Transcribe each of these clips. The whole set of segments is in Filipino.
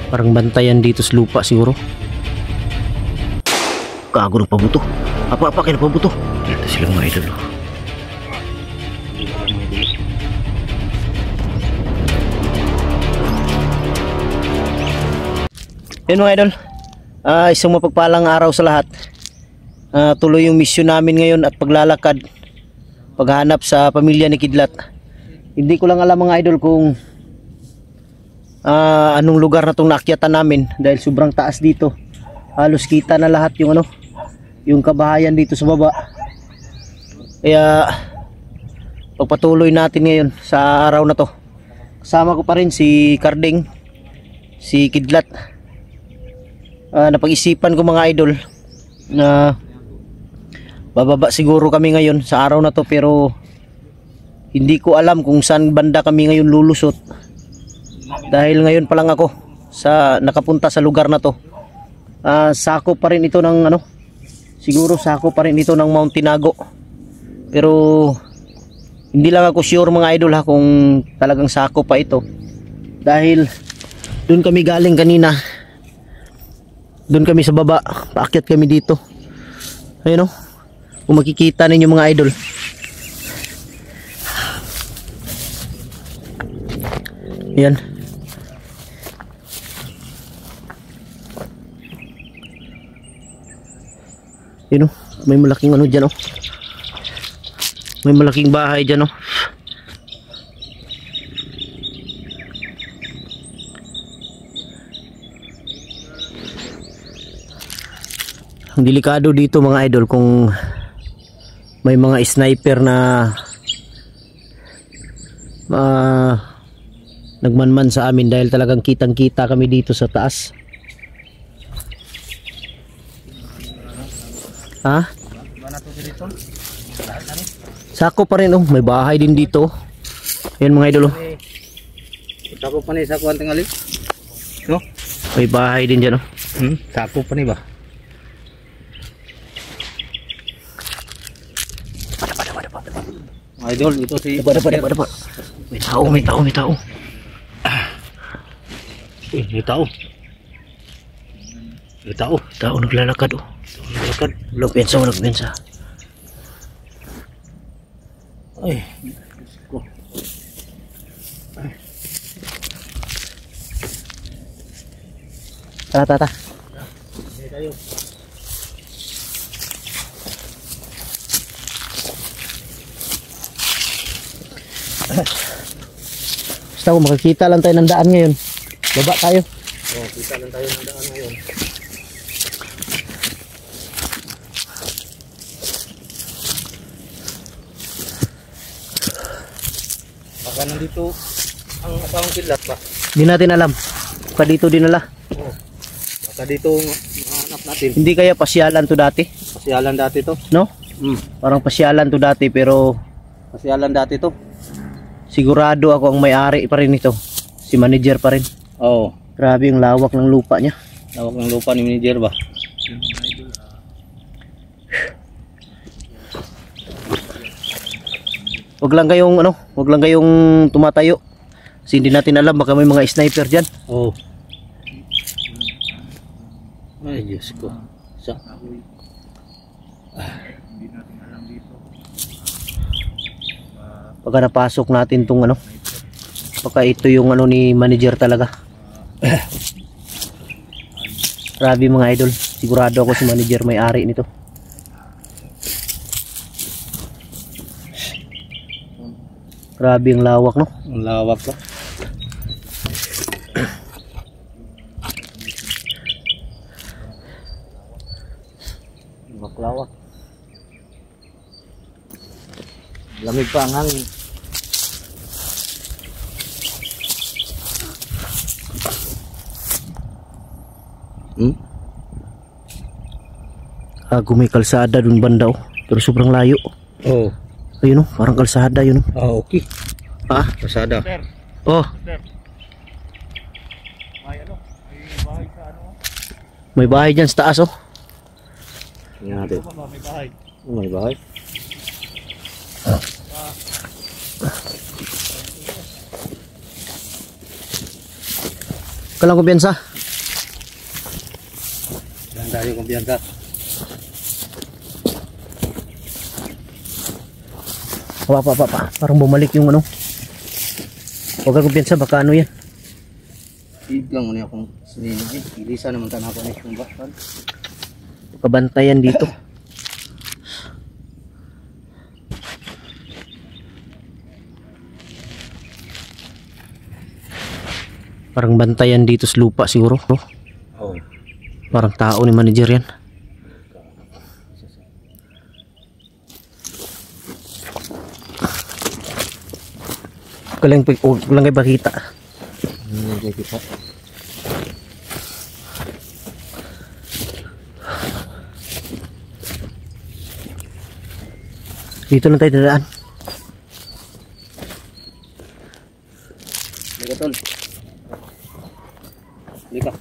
Parang bantayan dito sa lupa siguro. Gago ng pabuto. Apa-apa kayo ng pabuto. Ito silang mga idol. Yan mga idol. Isang mapagpalang araw sa lahat. Tuloy yung mission namin ngayon at paglalakad. Paghanap sa pamilya ni Kidlat. Hindi ko lang alam mga idol kung anong lugar na itong naakyatan namin dahil sobrang taas dito. Halos kita na lahat yung yung kabahayan dito sa baba. Kaya pagpatuloy natin ngayon sa araw na to. Kasama ko pa rin si Karding, si Kidlat. Napag-isipan ko mga idol na bababa siguro kami ngayon sa araw na to, pero hindi ko alam kung saan banda kami ngayon lulusot. Dahil ngayon pa lang ako nakapunta sa lugar na to. Sako pa rin ito ng siguro sako pa rin ito ng Mount Tinago. Pero hindi lang ako sure mga idol ha kung talagang sako pa ito. Dahil doon kami galing kanina. Doon kami sa baba, paakyat kami dito. Ayun kung makikita ninyo mga idol. Yan. Yun may malaking dyan may malaking bahay dyan Ang delikado dito mga idol kung may mga sniper na nagmanman sa amin dahil talagang kitang kita kami dito sa taas. Sako pa rin may bahay din dito. Ayan mga idol Sako pa ni sa kuwan tingali. No? May bahay din dyan Sako pa ni ba? Idol, ito si Dapat. May tao. May tao. Tao naglalakad Walang pensa. Ay. Tara. Tayo. Basta kung makakita lang tayo ng daan ngayon, baba tayo. Kita lang tayo ng daan ngayon. Baka nandito ang asawang Kidlat ba? Hindi natin alam. Baka dito dinala. Baka dito mahanap natin. Hindi kaya pasyalan to dati? Pasyalan dati to. No? Parang pasyalan to dati pero Pasyalan dati to. sigurado ako ang may-ari pa rin ito. Si manager pa rin. Oo. Grabe yung lawak ng lupa niya. Lawak ng lupa ni manager ba? Wag lang kayong tumatayo. Kasi hindi natin alam baka may mga sniper diyan. Oo. Ay, Diyos ko. Pagka napasok natin tong baka ito yung ni manager talaga. Grabe mga idol. Sigurado ako si manager may-ari nito. Grabe ang lawak Ang lawak ko. Lawak. Lamig pa ang hangin. May kalsada dun banda pero sobrang layo. Oo. Ayun parang kalsada yun. Okay. Kalsada. May bahay dyan sa taas Tingnan natin. May bahay. Kalang kumpiyansa. Yan tayo kumpiyansa. Pa. Parang bumalik yung ano. Huwag kang kumpiyansa, baka ano yan. Igang ano akong sinini. Ilisa naman tanah ko na yung bakan. Kabantayan dito. Parang bantayan dito sa lupa siguro, no? Oh. Parang tao ni manager yan. Kulang kayo pakita. Hindi kita. Dito lang tayo dadaan. Lika tol. Lika.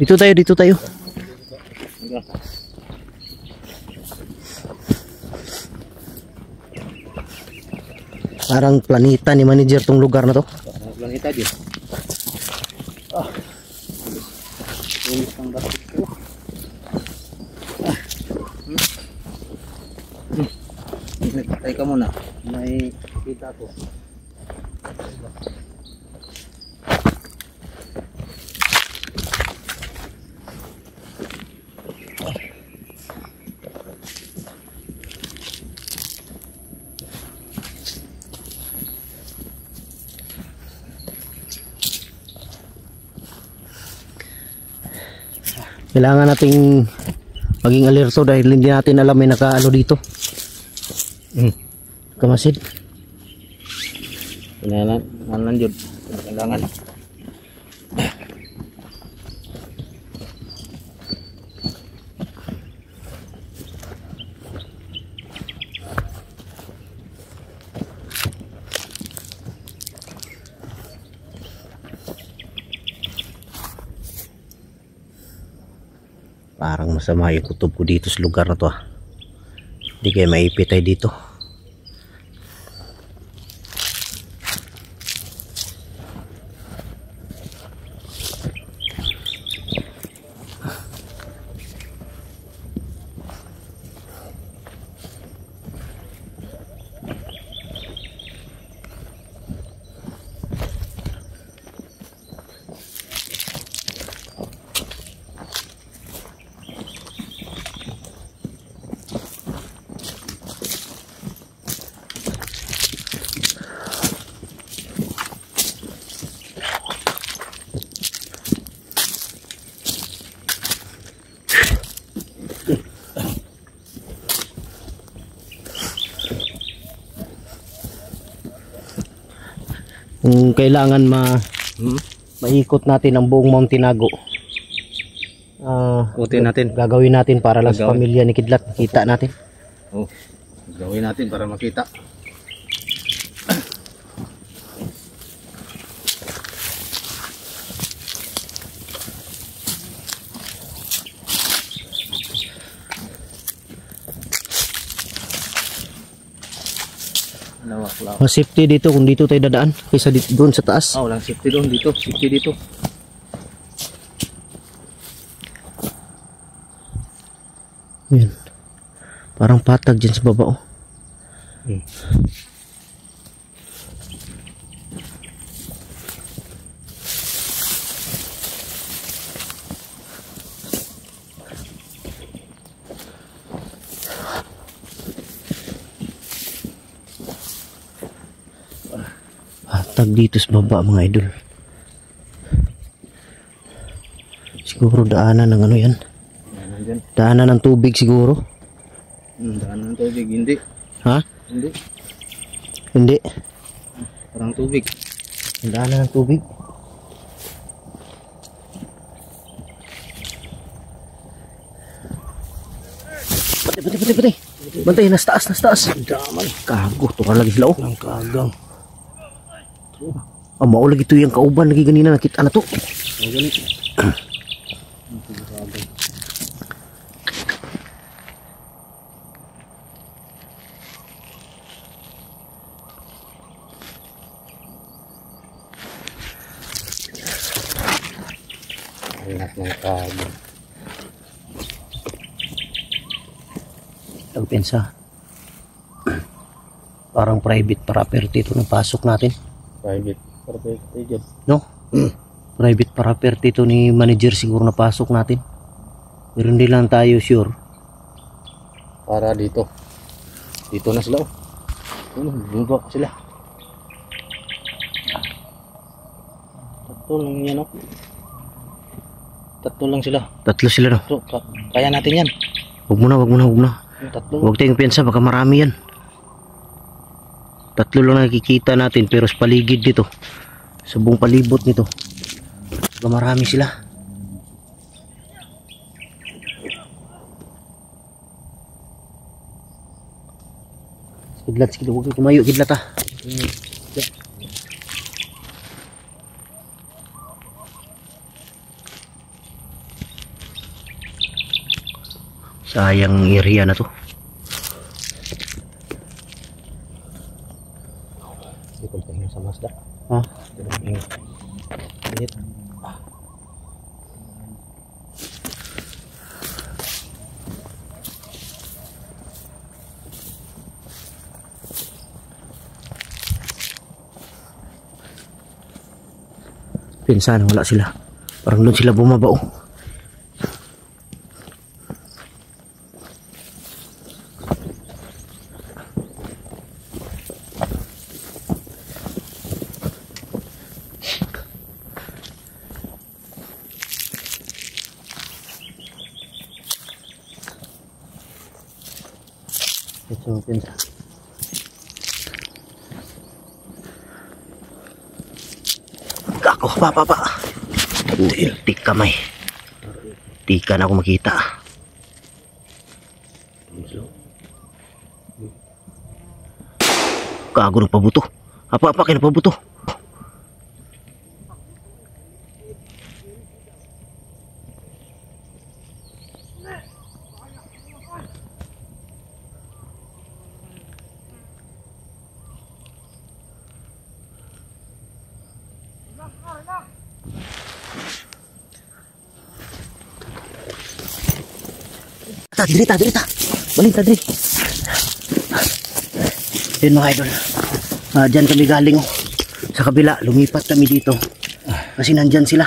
Dito tayo. Lika. Parang planeta ni manager tong lugar na to. Planeta din. Ah. Tulis ng basket ko. Nagpatay ka muna. May kita ko. Kailangan nating maging alerto dahil hindi natin alam may nakaano dito. Kamasid. Kailangan yun. Kailangan. Parang masama yung kutob ko dito sa lugar na to. Hindi kayo maipit tayo dito. Kung kailangan maikot natin ang buong Mount Tinago, Ikutin natin. gagawin natin para lang sa pamilya ni Kidlat, kita natin. Oh, gawin natin para makita. Ang safety dito kung dito tayo dadaan kaysa dito, doon sa taas. Ah, walang safety doon dito. Safety dito. Yan. Parang patag dyan sa baba, oh. Patag dito sa baba, mga idol. Siguro daanan ng ano yan. Daanan ng tubig siguro. Daanan ng tubig. Hindi. Ha? Hindi. Hindi. Parang tubig. Daanan ng tubig. Patay. Bantay, nas taas. Damay. Kago, tukar lagi sila, oh. Ang kagang. Mao lagi ito yung kauban lagi ganina nakita na to. Oh, ganito. Anak ng kago. Tagpensa. Parang private property ito ng pasok natin. Private. Perfect. Ay, No? Private property ito ni manager siguro na pasok natin. Pero hindi lang tayo sure. para dito. Dito na sila. Bumaba sila. Tatlo lang yan, oh. Tatlo lang sila. Tatlo sila, no? So, kaya natin yan. Huwag mo na, huwag mo na, huwag mo na. Tatlo. Huwag tayong piyansa, baka marami yan. Tatlo lang nakikita natin pero sa paligid dito, sa buong palibot nito, baka marami sila. Kidlat, sige, huwag kang tumayo, kidlat ha. Sayang area na to. Ikot tayo sa Mazda. Ha? Init. Pinsan, wala sila. Parang doon sila bumaba, oh. Ito, pinsan. Ako, pa. Tik kamay. Tika na ako makita. Kago ng pabuto. Apa kayo ng pabuto? Dirita. Balik tadi. Yun mga idol. Diyan kami galing. Sa kabila, lumipat kami dito. Kasi nandyan sila.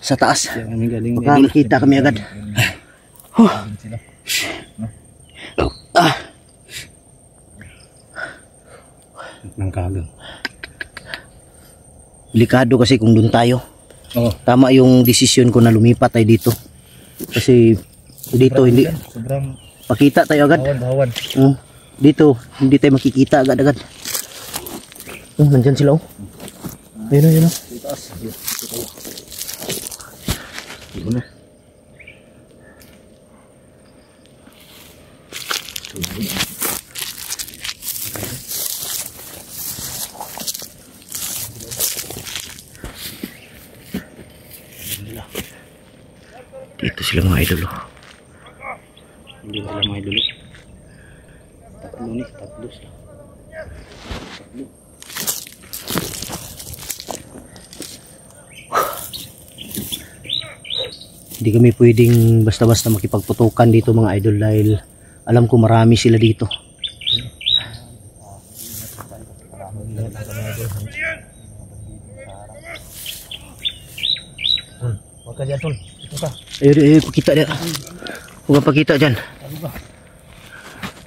Sa taas. Baka makita kami agad. Nang kagang. Delikado kasi kung doon tayo. Oo. Tama yung desisyon ko na lumipat tayo dito. Kasi dito hindi Sobrang pakita tayo agad. bawan. Dito hindi tayo makikita agad. Nandyan sila, oh. Ayun. Taas. Dito na. Dito sila mga idol, oh. Hindi sila may dulo. Tatlo sila. Hindi kami pwedeng basta-basta makipagputukan dito mga idol dahil alam ko marami sila dito. Huwag ka dyan, Tol. Ito ka. Ayun, pakita dyan. Huwag kang pakita dyan.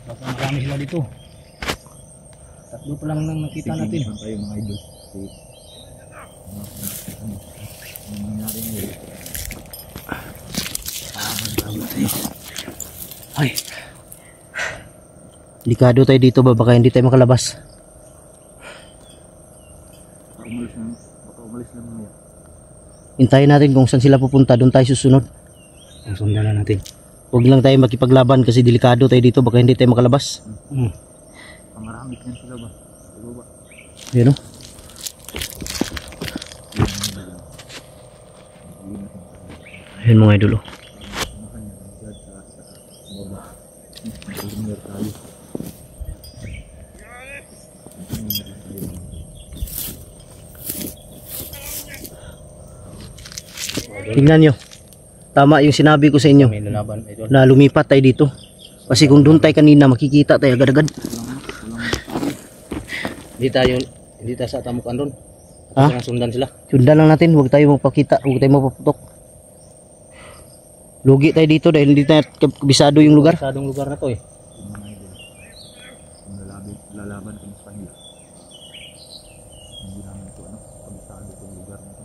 Baka marami sila dito. Tatlo pa lang nang nakita natin. Tayo mga idol. Ay. Delikado tayo dito ba? Baka hindi tayo makalabas. Baka umalis na mga. Hintayin natin kung saan sila pupunta. Doon tayo susunod. Ang sundan na natin. Huwag lang tayo makipaglaban kasi delikado tayo dito. Baka hindi tayo makalabas. Marami din sila ba? Yun, oh. Ayun mga idol, oh. Tingnan nyo. Tama yung sinabi ko sa inyo. May lalaban, idol. Na lumipat tayo dito. Kasi kung doon tayo kanina, makikita tayo agad-agad. Hindi tayo sa tamukan doon. Ha? Kasi sundan sila. Sundan lang natin, huwag tayo magpakita, huwag tayo mapaputok. Lugi tayo dito dahil hindi tayo kabisado yung lugar. Kabisadong lugar na to eh. Lalaban kami sa kanila. Hindi namin ito kabisado itong lugar na ito.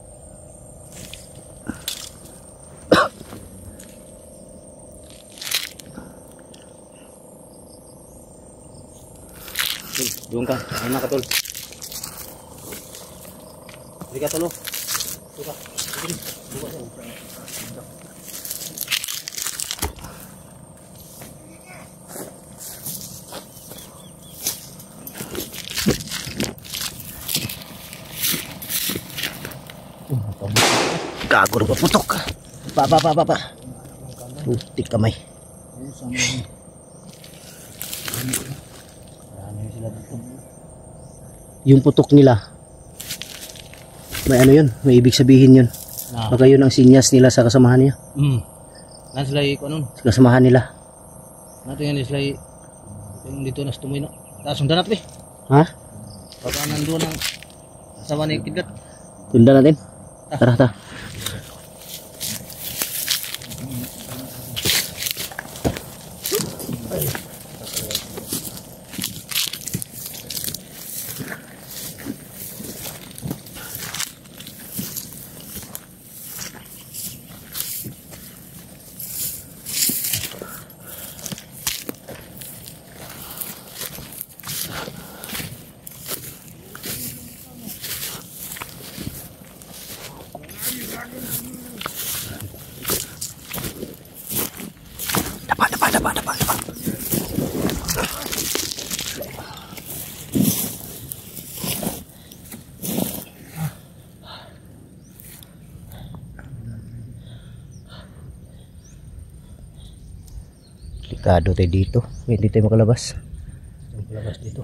Tol, doon ka. Ano ka, tol? Hindi ka, tol. Doon ka. Doon ka. Gago rin paputok. Pa. Putik kamay. Yung putok nila, may ano yun, may ibig sabihin yun. Baka yun ang sinyas nila sa kasamahan niya. Nasa sila ko nun. Sa kasamahan nila. Natin yan sila yung dito nas tumoy na. Sundan natin eh. Ha? Baka nandun ang asawa ni Kidlat. Sundan natin. Tara. Dapa. Delikado tayo dito. Hindi tayo makalabas. Makalabas dito.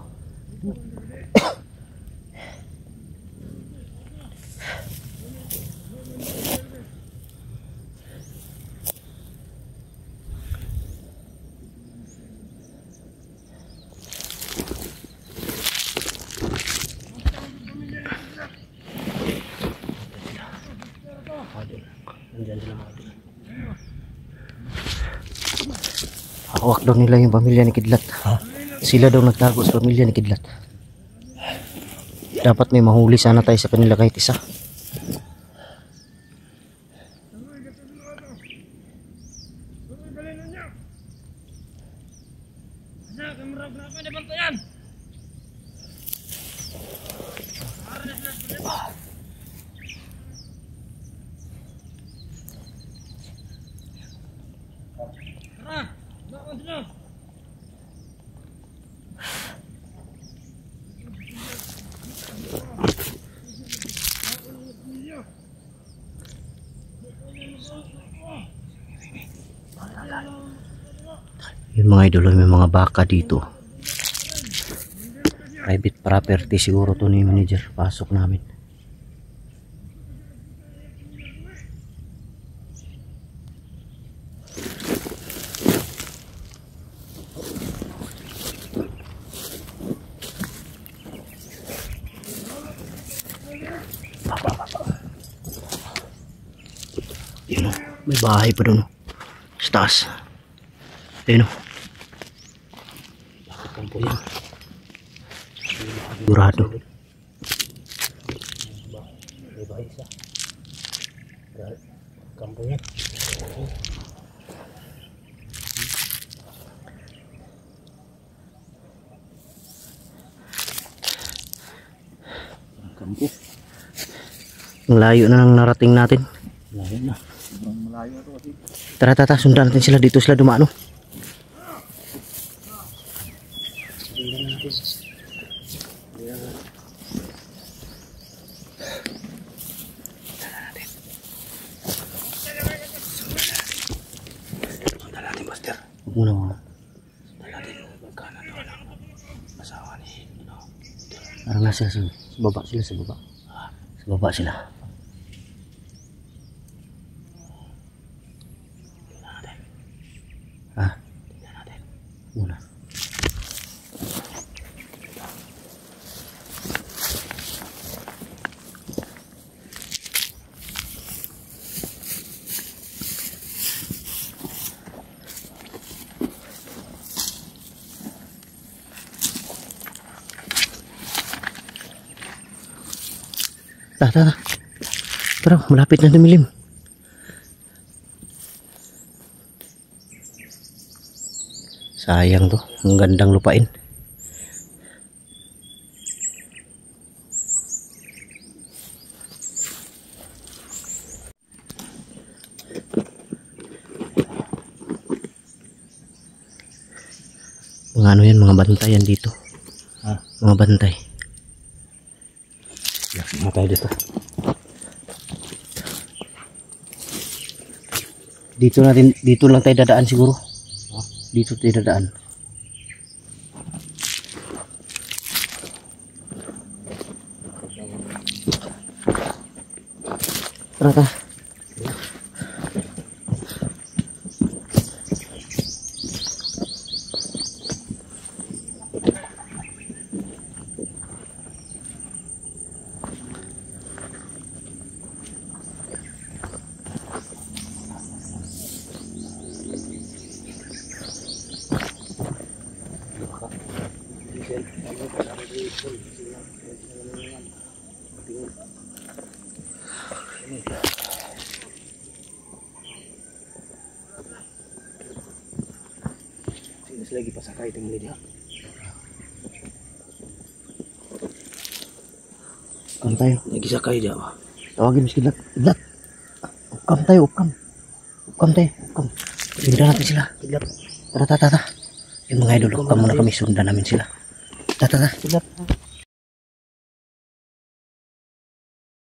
Hawak daw nila yung pamilya ni Kidlat. Sila daw nagtago sa pamilya ni Kidlat. Dapat may mahuli sana tayo sa kanila kahit isa. Yung mga idol, may mga baka dito. Private property siguro to ni manager. Pasok namin. Yun o, may bahay pa doon. Sa taas. Ayun o. Sigurado. May bahay isa. Kampo yan. Kampo. Ang layo na nang narating natin. Layo na. Malayo na ito kasi. Tara, sundan natin sila. Dito sila dumano. Huwag muna mga. Parang nasa sa baba sila, sa baba. Sa baba sila. Tara. Tara, malapit na dumilim. Sayang to, ang gandang lupain. Mga ano yan, mga bantay yan dito. Mga bantay. Mga tayo dito. Dito lang tayo dadaan siguro. Dito tayo dadaan. Tara. Mas lagi pasakay tinggal dia. Ukam tayo. Lagi sakay dia. Tawagin miskin lat. Lat. Ukam tayo. Ukam. Sundan natin sila. Tara. Yung mga idol, ukam muna kami. Sundan namin sila. Tara.